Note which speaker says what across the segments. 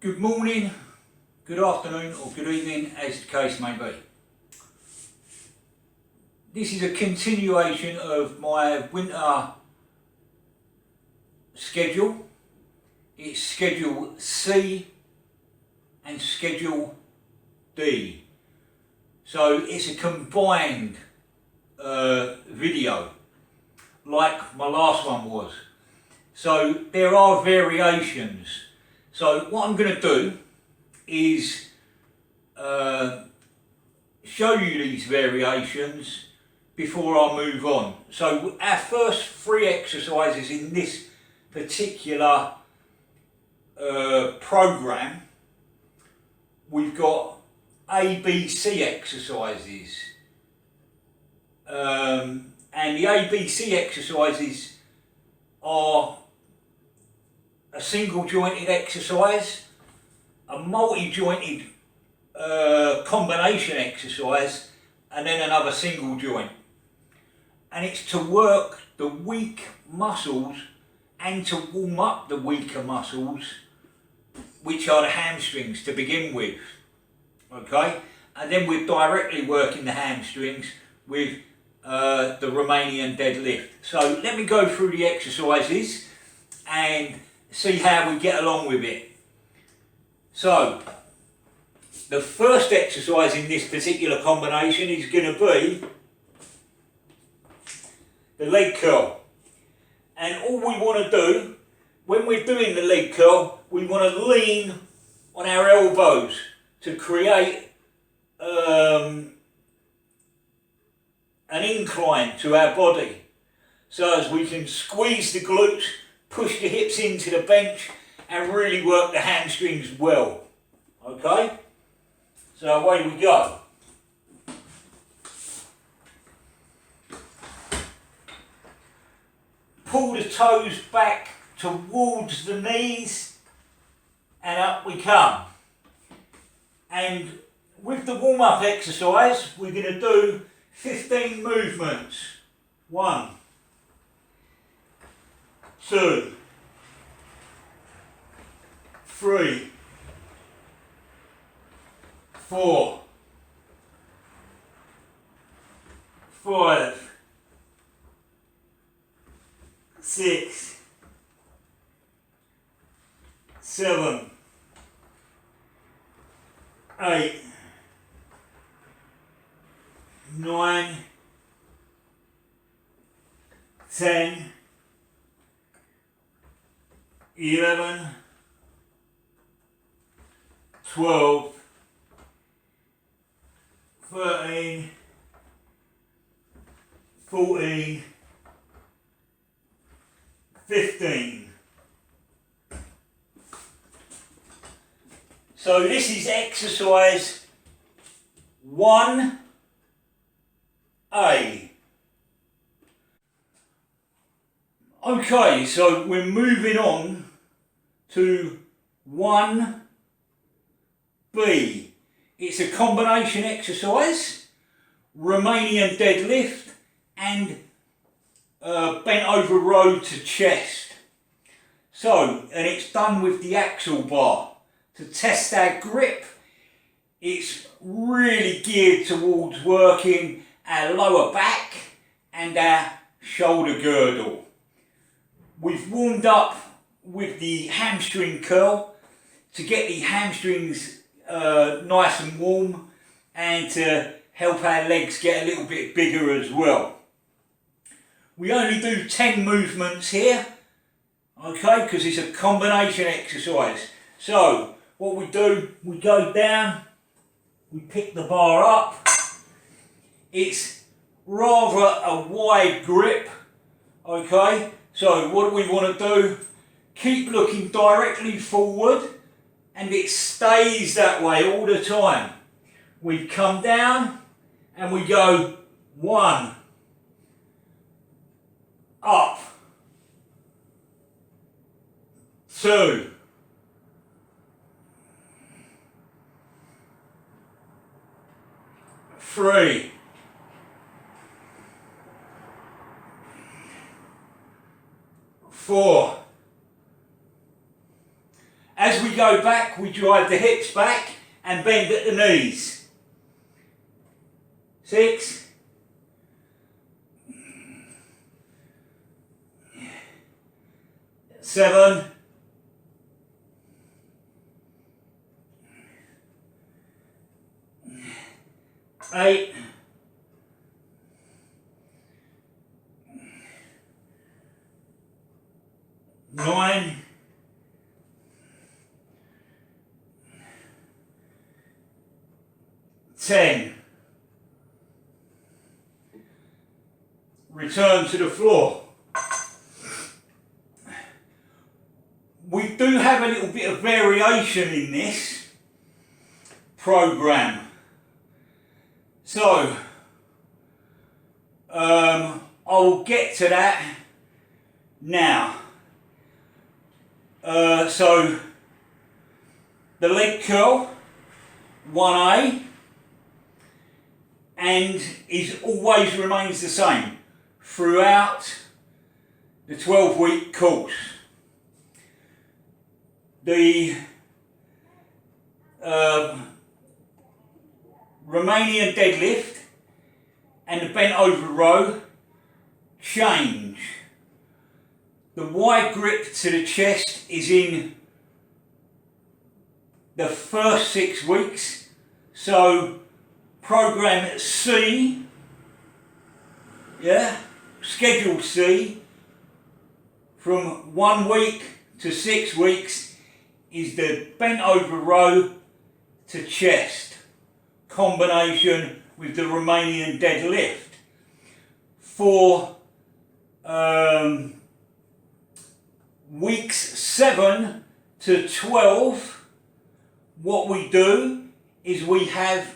Speaker 1: Good morning, good afternoon or good evening as the case may be. This is a continuation of my winter schedule. It's schedule C and schedule D. So it's a combined video like my last one was. So there are variations. So what I'm going to do is show you these variations before I move on. So our first three exercises in this particular program, we've got ABC exercises, and the ABC exercises are a single jointed exercise, a multi-jointed combination exercise, and then another single joint. And it's to work the weak muscles and to warm up the weaker muscles, which are the hamstrings to begin with. Okay? And then we're directly working the hamstrings with the Romanian deadlift. So let me go through the exercises and see how we get along with it. So the first exercise in this particular combination is going to be the leg curl. And all we want to do when we're doing the leg curl, we want to lean on our elbows to create an incline to our body, so as we can squeeze the glutes, push the hips into the bench and really work the hamstrings well. Okay? So away we go. Pull the toes back towards the knees and up we come. And with the warm-up exercise, we're going to do 15 movements. 1, 2, 3, 4, 5, 6, 7, 8, 9, 10, 11, 12, 13, 14, 15. So this is exercise 1A. Okay, so we're moving on to 1B. It's a combination exercise, Romanian deadlift and bent over row to chest. So, and it's done with the axle bar to test our grip. It's really geared towards working our lower back and our shoulder girdle. We've warmed up with the hamstring curl to get the hamstrings nice and warm and to help our legs get a little bit bigger as well. We only do 10 movements here, okay, because it's a combination exercise. So what we do, we go down, we pick the bar up. It's rather a wide grip, okay. So what we want to do, keep looking directly forward and it stays that way all the time. We come down and we go 1, up, 2, 3, 4, As we go back, we drive the hips back and bend at the knees. 6, 7, 8, 9, 10. Return to the floor. We do have a little bit of variation in this program. So, I will get to that now. So, the leg curl, 1A, and always remains the same throughout the 12-week course. The Romanian deadlift and the bent over row change. The wide grip to the chest is in the first 6 weeks. So program C, schedule C, from 1 week to 6 weeks is the bent over row to chest combination with the Romanian deadlift. For weeks 7 to 12, what we do is we have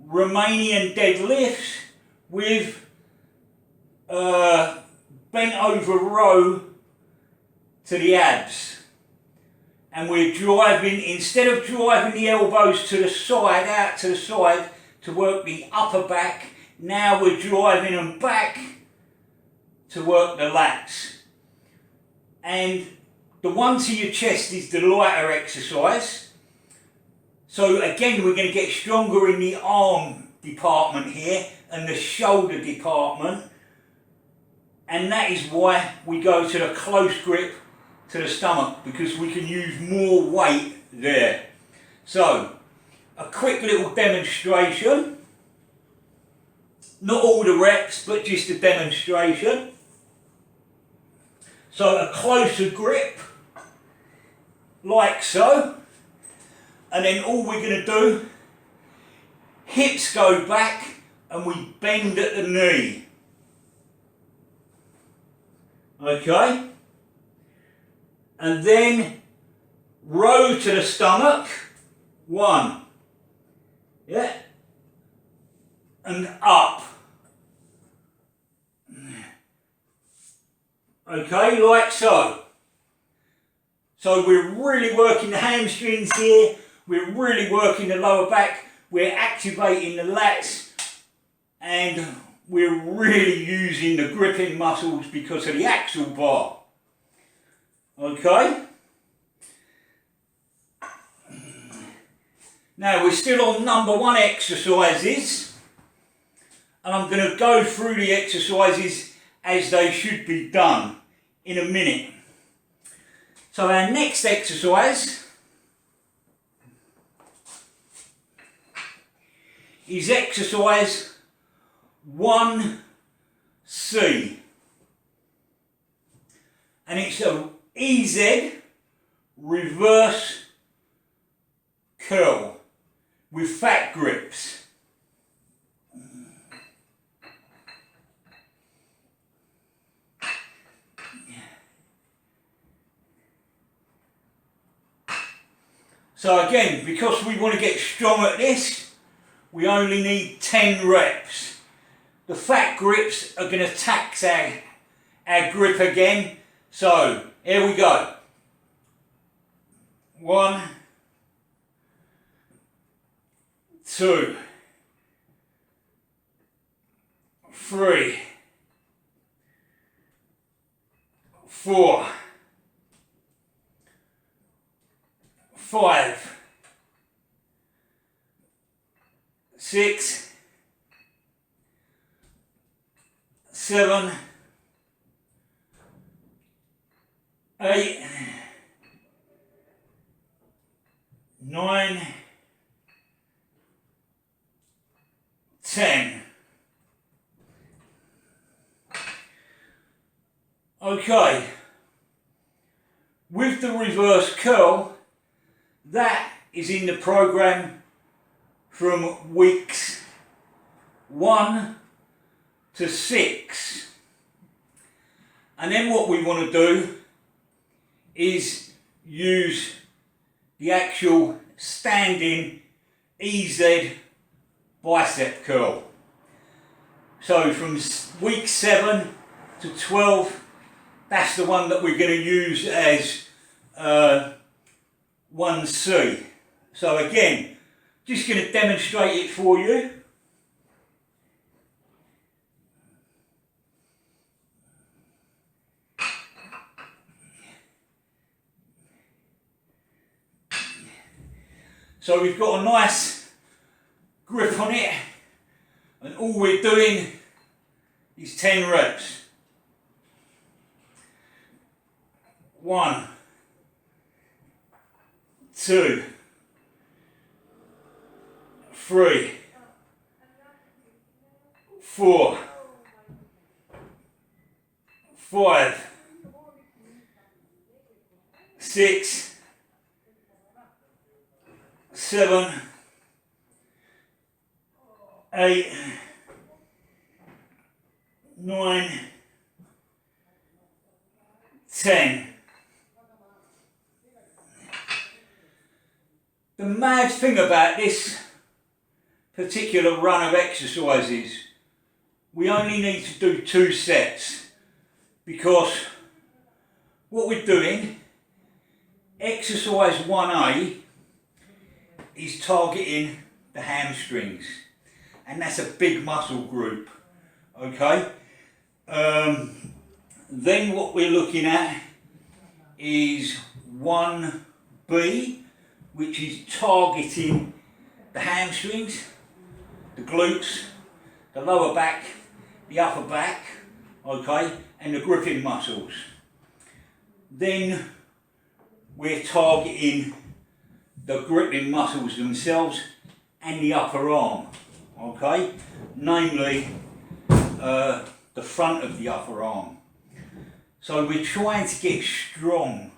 Speaker 1: Romanian deadlifts with bent over row to the abs. And we're driving, instead of driving the elbows to the side, out to the side to work the upper back, now we're driving them back to work the lats. And the one to your chest is the lighter exercise. So again, we're going to get stronger in the arm department here and the shoulder department. And that is why we go to the close grip to the stomach, because we can use more weight there. So, a quick little demonstration. Not all the reps, but just a demonstration. So, a closer grip, like so. And then all we're going to do, hips go back and we bend at the knee. Okay? And then row to the stomach, 1, and up. Okay, like so. So we're really working the hamstrings here, we're really working the lower back, we're activating the lats, and we're really using the gripping muscles because of the axle bar. Okay? Now we're still on number 1 exercises, and I'm going to go through the exercises as they should be done in a minute. So our next exercise is exercise 1C, and it's a EZ reverse curl with fat grips. So again, because we want to get strong at this, we only need 10 reps. The fat grips are going to tax our grip again. So, here we go. 1, 2, 3, 4, 5, 6, 7, 8, 9, 10. Okay, with the reverse curl, that is in the program from weeks 1 to 6. And then what we want to do is use the actual standing EZ bicep curl. So from week 7 to 12, that's the one that we're going to use as 1C. So again, just going to demonstrate it for you. So we've got a nice grip on it, and all we're doing is 10 reps. 1, 2, 3, 4, 5, 6, 7, 8, 9, 10. The mad thing about this particular run of exercises, we only need to do 2 sets, because what we're doing, exercise 1A is targeting the hamstrings, and that's a big muscle group, okay? Then what we're looking at is 1B, which is targeting the hamstrings, the glutes, the lower back, the upper back, okay, and the gripping muscles. Then we're targeting the gripping muscles themselves and the upper arm, okay, namely the front of the upper arm. So we're trying to get strong,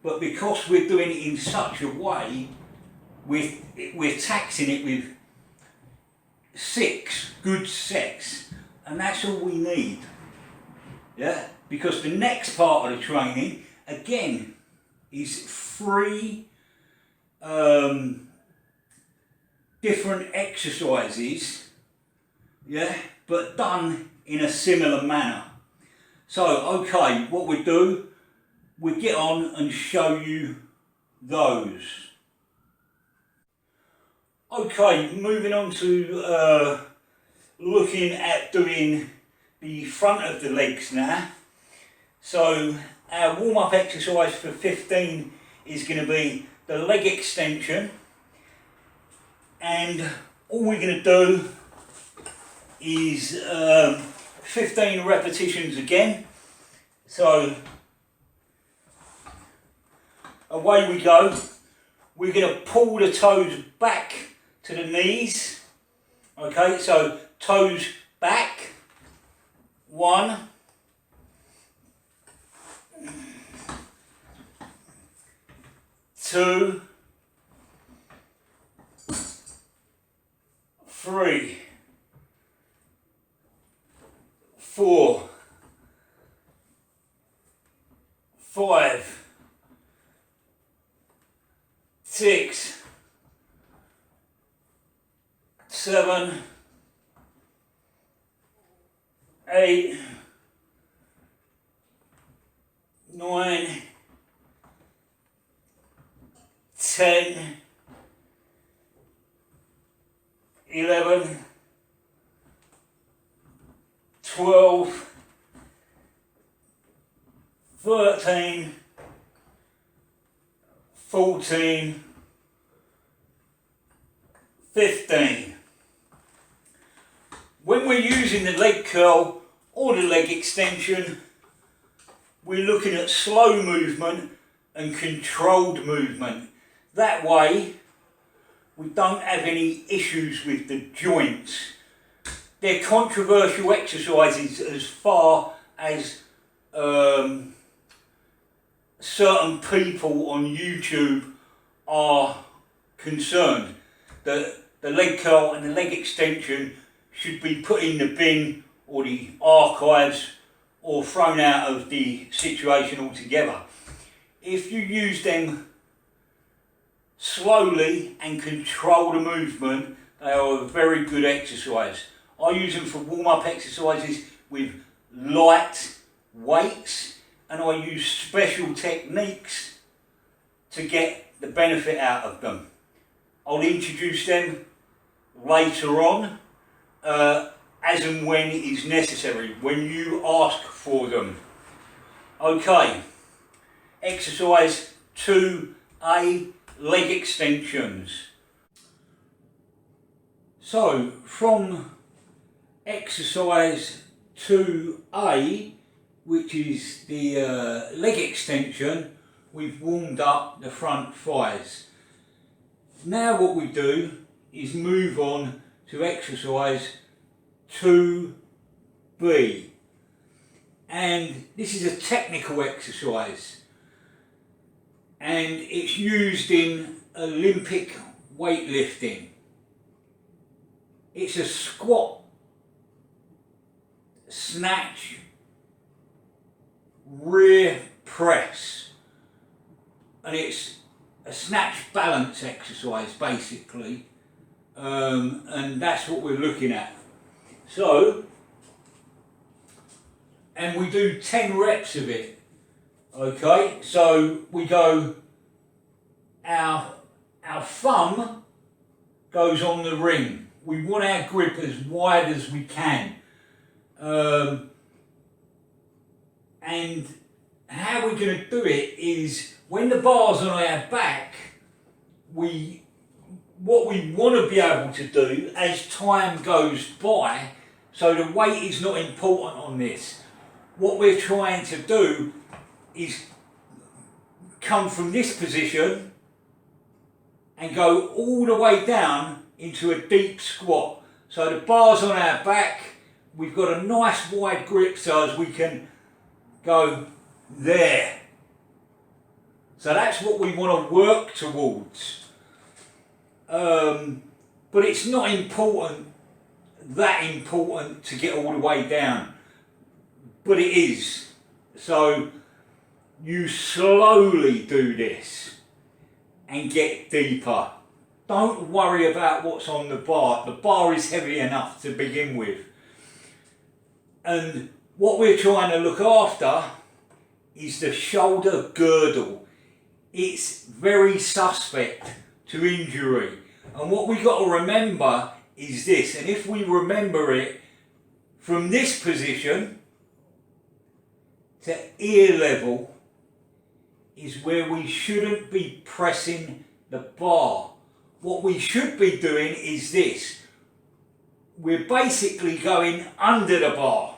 Speaker 1: but because we're doing it in such a way, we're taxing it with 6 good sets, and that's all we need. Yeah, because the next part of the training again is 3 different exercises, yeah, but done in a similar manner. So okay, what we do, we get on and show you those. Okay, moving on to looking at doing the front of the legs now. So our warm-up exercise for 15 is going to be the leg extension, and all we're going to do is 15 repetitions again. So away we go. We're going to pull the toes back to the knees. Okay, so toes back. 1, 2, 3, 4, 5, 6, 7, 8, 9, 10, 11, 12, 13, 14, 15. When we're using the leg curl or the leg extension, we're looking at slow movement and controlled movement. That way we don't have any issues with the joints. They're controversial exercises as far as certain people on YouTube are concerned. The leg curl and the leg extension should be put in the bin or the archives or thrown out of the situation altogether. If you use them slowly and control the movement, they are a very good exercise. I use them for warm-up exercises with light weights, and I use special techniques to get the benefit out of them. I'll introduce them later on, as and when it is necessary, when you ask for them. Okay, exercise 2A, leg extensions. So from exercise 2A, which is the leg extension, we've warmed up the front thighs. Now what we do is move on to exercise 2B, and this is a technical exercise and it's used in Olympic weightlifting. It's a squat, snatch, rear press, and it's a snatch balance exercise basically, and that's what we're looking at. So, and we do 10 reps of it. Okay, so we go, our thumb goes on the ring. We want our grip as wide as we can. And how we're going to do it is, when the bar's on our back, what we want to be able to do as time goes by, so the weight is not important on this. What we're trying to do is come from this position and go all the way down into a deep squat. So the bar's on our back, we've got a nice wide grip so as we can go there. So that's what we want to work towards. But it's not that important to get all the way down. But it is. So you slowly do this and get deeper. Don't worry about what's on the bar. The bar is heavy enough to begin with. And what we're trying to look after is the shoulder girdle. It's very suspect to injury. And what we've got to remember is this, and if we remember it, from this position to ear level is where we shouldn't be pressing the bar. What we should be doing is this. We're basically going under the bar.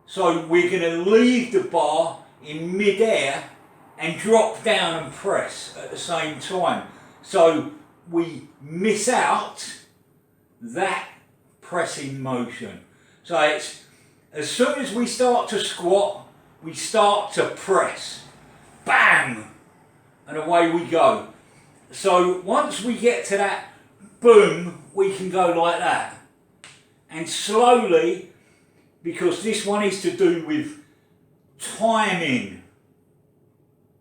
Speaker 1: So we're going to leave the bar in mid-air and drop down and press at the same time. So we miss out that pressing motion. So it's, as soon as we start to squat, we start to press. Bam! And away we go. So once we get to that boom, we can go like that. And slowly, because this one is to do with timing.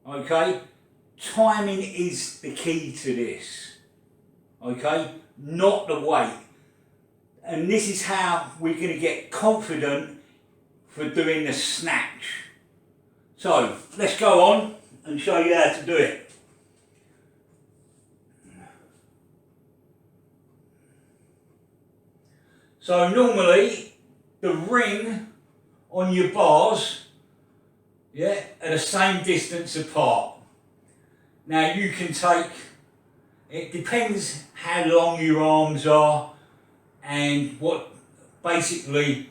Speaker 1: Okay? Timing is the key to this. Okay? Not the weight. And this is how we're going to get confident for doing the snatch. So, let's go on and show you how to do it. So normally, the ring on your bars, are the same distance apart. Now you can take, it depends how long your arms are and what basically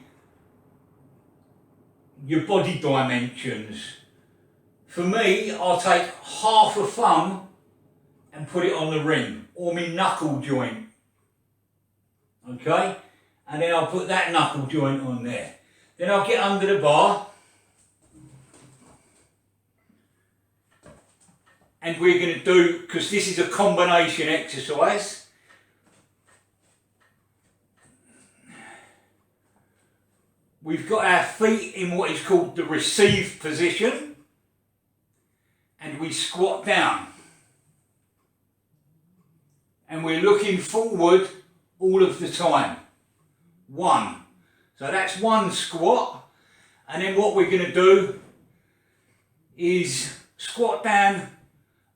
Speaker 1: your body dimensions. For me, I'll take half a thumb and put it on the ring, or my knuckle joint. Okay? And then I'll put that knuckle joint on there. Then I'll get under the bar. And we're going to do, because this is a combination exercise, we've got our feet in what is called the receive position, and we squat down. And we're looking forward all of the time. One. So that's one squat. And then what we're going to do is squat down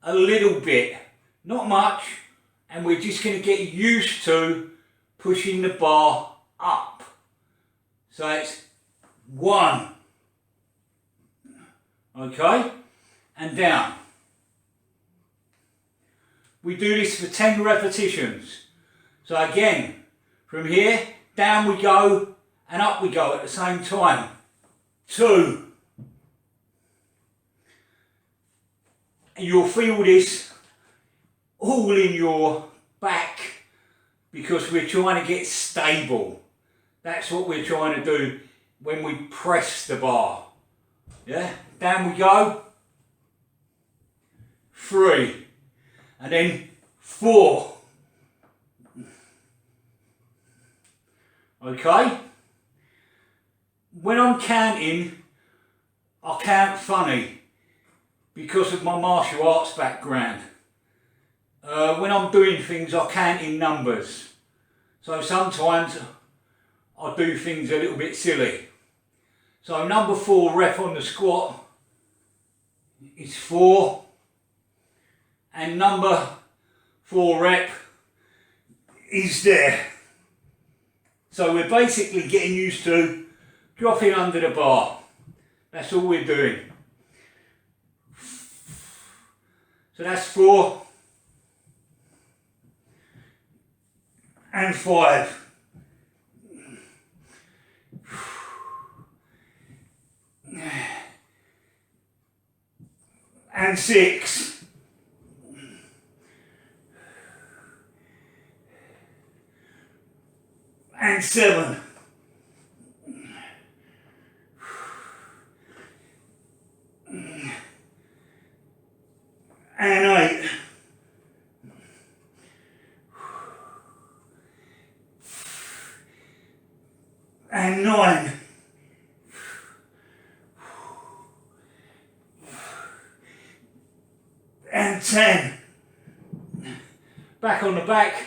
Speaker 1: a little bit, not much, and we're just going to get used to pushing the bar up. So it's 1, okay, and down. We do this for 10 repetitions. So again, from here, down we go and up we go at the same time. 2. You'll feel this all in your back because we're trying to get stable. That's what we're trying to do when we press the bar. Yeah, down we go. 3, and then 4. Okay? When I'm counting, I count funny because of my martial arts background. When I'm doing things, I count in numbers. So sometimes I do things a little bit silly. So number 4 rep on the squat is 4. And number 4 rep is there. So we're basically getting used to dropping under the bar. That's all we're doing. So that's 4 and 5. And 6. And 7. And 8. And 9. And 10. Back on the back,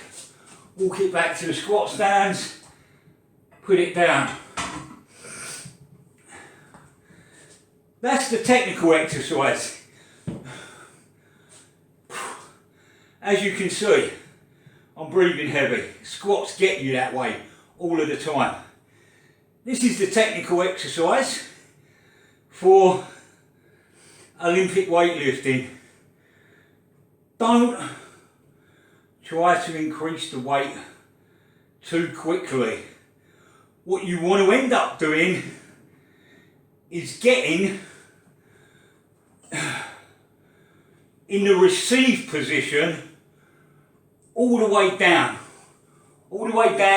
Speaker 1: walk it back to the squat stance, put it down. That's the technical exercise. As you can see, I'm breathing heavy. Squats get you that way all of the time. This is the technical exercise for Olympic weightlifting. Don't try to increase the weight too quickly. What you want to end up doing is getting in the receive position all the way down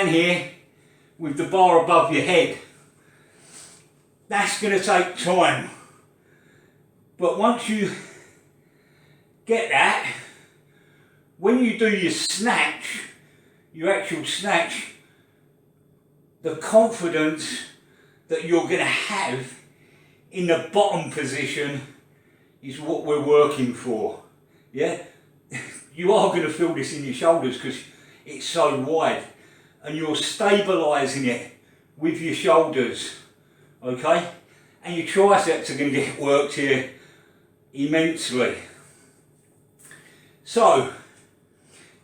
Speaker 1: here with the bar above your head. That's going to take time, but once you get that, when you do your snatch, your actual snatch, the confidence that you're going to have in the bottom position is what we're working for. Yeah, you are going to feel this in your shoulders because it's so wide, and you're stabilising it with your shoulders, okay? And your triceps are going to get worked here immensely. So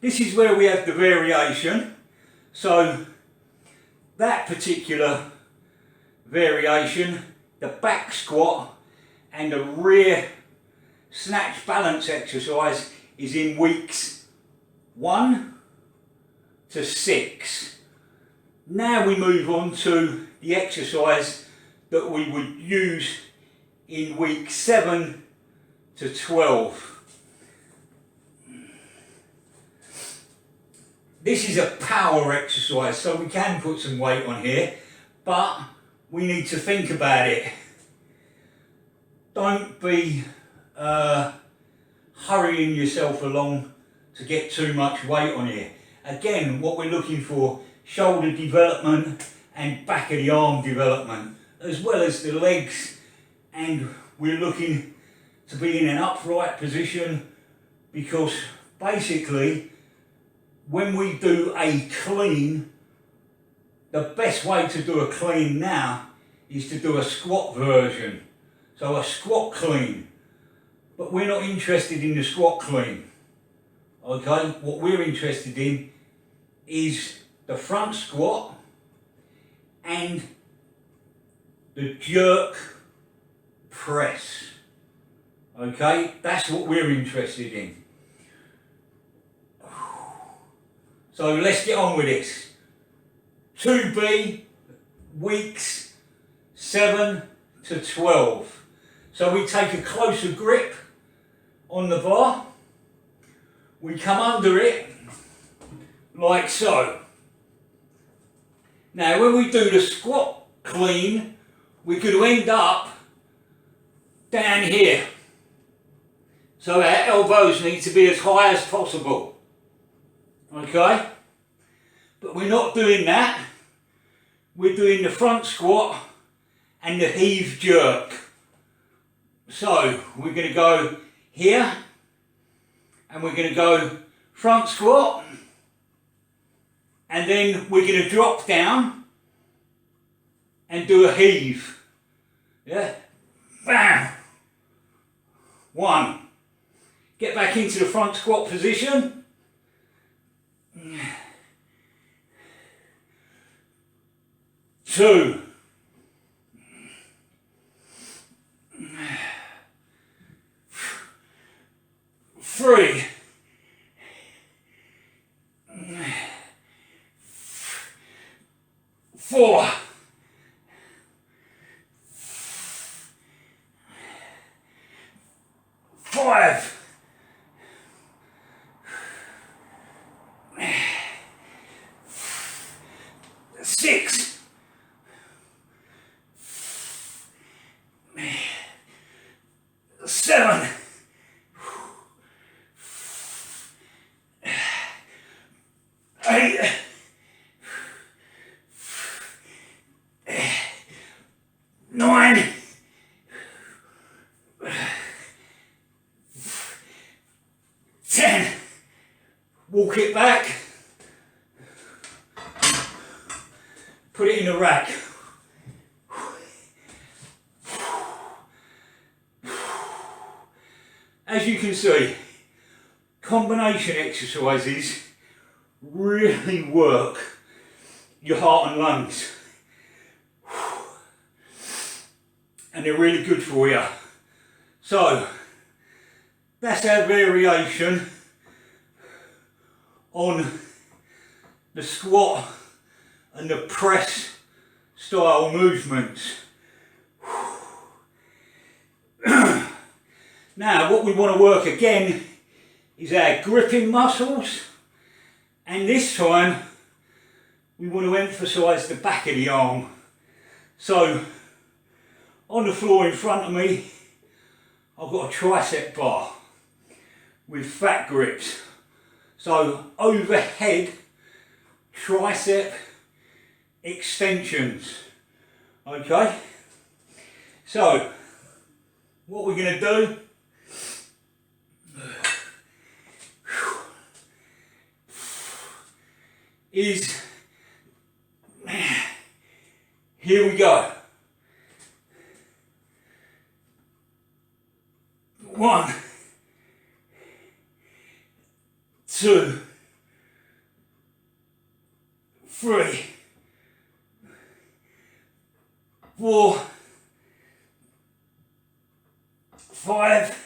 Speaker 1: this is where we have the variation. So that particular variation, the back squat and the rear snatch balance exercise is in weeks 1 to 6. Now we move on to the exercise that we would use in week 7 to 12. This is a power exercise, so we can put some weight on here, but we need to think about it. Don't be hurrying yourself along to get too much weight on here. Again, what we're looking for, shoulder development and back of the arm development, as well as the legs, and we're looking to be in an upright position, because basically when we do a clean, the best way to do a clean now is to do a squat version. So a squat clean, but we're not interested in the squat clean. Okay, what we're interested in is the front squat and the jerk press. Okay, that's what we're interested in. So let's get on with this. 2B, weeks 7 to 12. So we take a closer grip on the bar, we come under it like so. Now when we do the squat clean, we could end up down here. So our elbows need to be as high as possible. Okay? But we're not doing that. We're doing the front squat and the heave jerk. So we're going to go here, and we're going to go front squat, and then we're going to drop down and do a heave. Yeah? Bam! 1. Get back into the front squat position. 2. 3. 4. 5. 6. 7. 8. 9. 10. Walk it back. Put it in the rack. As you can see, combination exercises really work your heart and lungs. And they're really good for you. So, that's our variation on the squat and the press style movements. Now what we want to work again is our gripping muscles, and this time we want to emphasise the back of the arm. So on the floor in front of me I've got a tricep bar with fat grips. So overhead tricep extensions. Okay, so what we're going to do is, here we go. 1, 2, 3, 4, 5,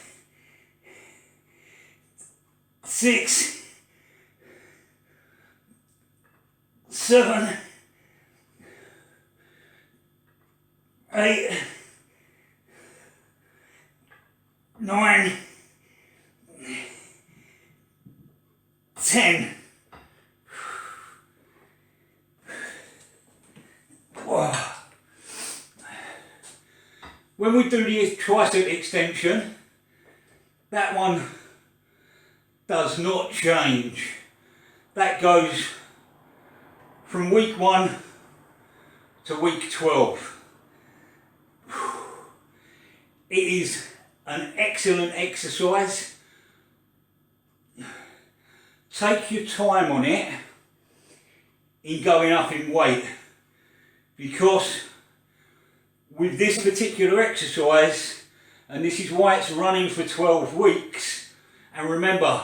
Speaker 1: 6, 7, 8, 9, 10. When we do the tricep extension, that one does not change. That goes from week 1 to week 12. It is an excellent exercise. Take your time on it in going up in weight, because with this particular exercise, and this is why it's running for 12 weeks, and remember,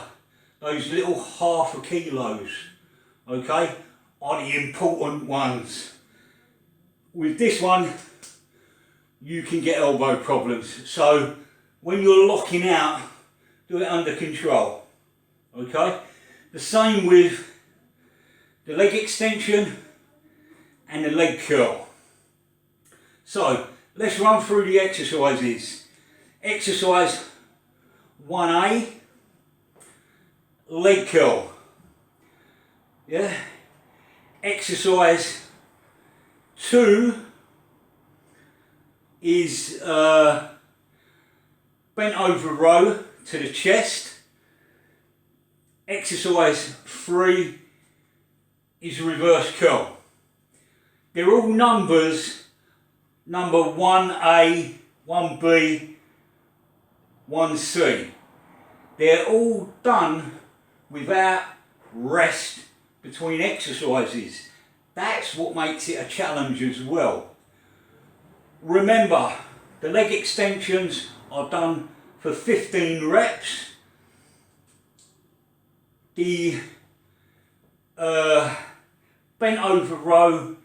Speaker 1: those little half a kilos, okay, are the important ones. With this one, you can get elbow problems. So when you're locking out, do it under control, okay? The same with the leg extension and the leg curl. So let's run through the exercises. Exercise 1A, leg curl. Yeah. Exercise 2 is bent over row to the chest. Exercise 3 is reverse curl. They're all numbers, number 1A, 1B, 1C. They're all done without rest between exercises. That's what makes it a challenge as well. Remember, the leg extensions are done for 15 reps. The bent over row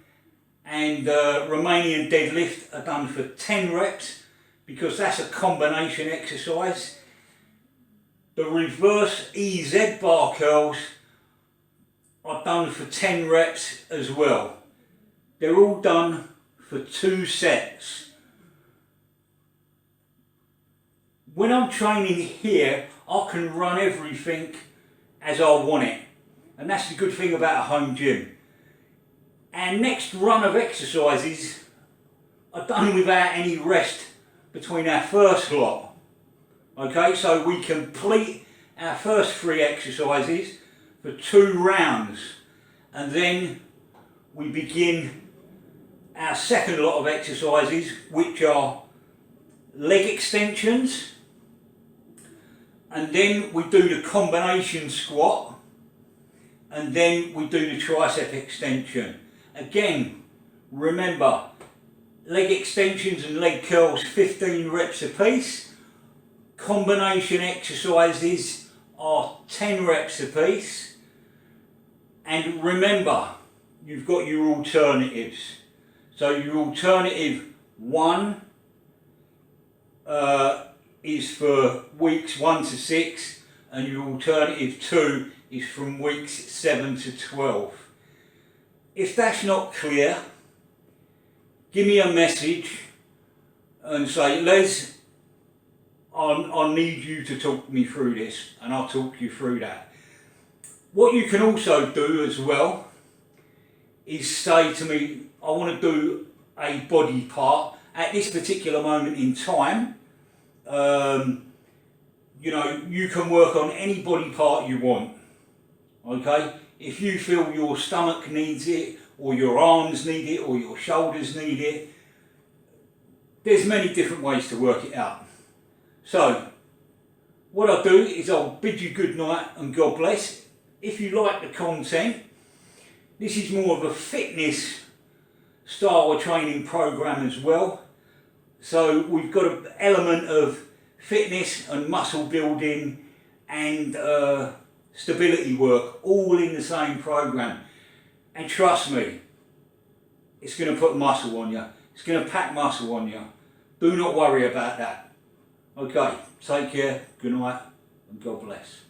Speaker 1: and Romanian deadlift are done for 10 reps because that's a combination exercise. The reverse EZ bar curls are done for 10 reps as well. They're all done for 2 sets. When I'm training here, I can run everything as I want it. And that's the good thing about a home gym. Our next run of exercises are done without any rest between our first lot. Okay, so we complete our first 3 exercises for 2 rounds, and then we begin our second lot of exercises, which are leg extensions, and then we do the combination squat, and then we do the tricep extension. Again, remember, leg extensions and leg curls 15 reps a piece. Combination exercises are 10 reps a piece. And remember, you've got your alternatives. So your alternative 1 is for weeks 1 to 6, and your alternative 2 is from weeks 7 to 12. If that's not clear, give me a message and say, Les, I need you to talk me through this, and I'll talk you through that. What you can also do as well is say to me, I want to do a body part at this particular moment in time. You know, you can work on any body part you want. Okay? If you feel your stomach needs it, or your arms need it, or your shoulders need it, there's many different ways to work it out. So, what I'll do is I'll bid you good night and God bless. If you like the content, this is more of a fitness style of training program as well. So we've got an element of fitness and muscle building and stability work all in the same program. And trust me, it's going to put muscle on you. It's going to pack muscle on you. Do not worry about that. Okay, take care, good night, and God bless.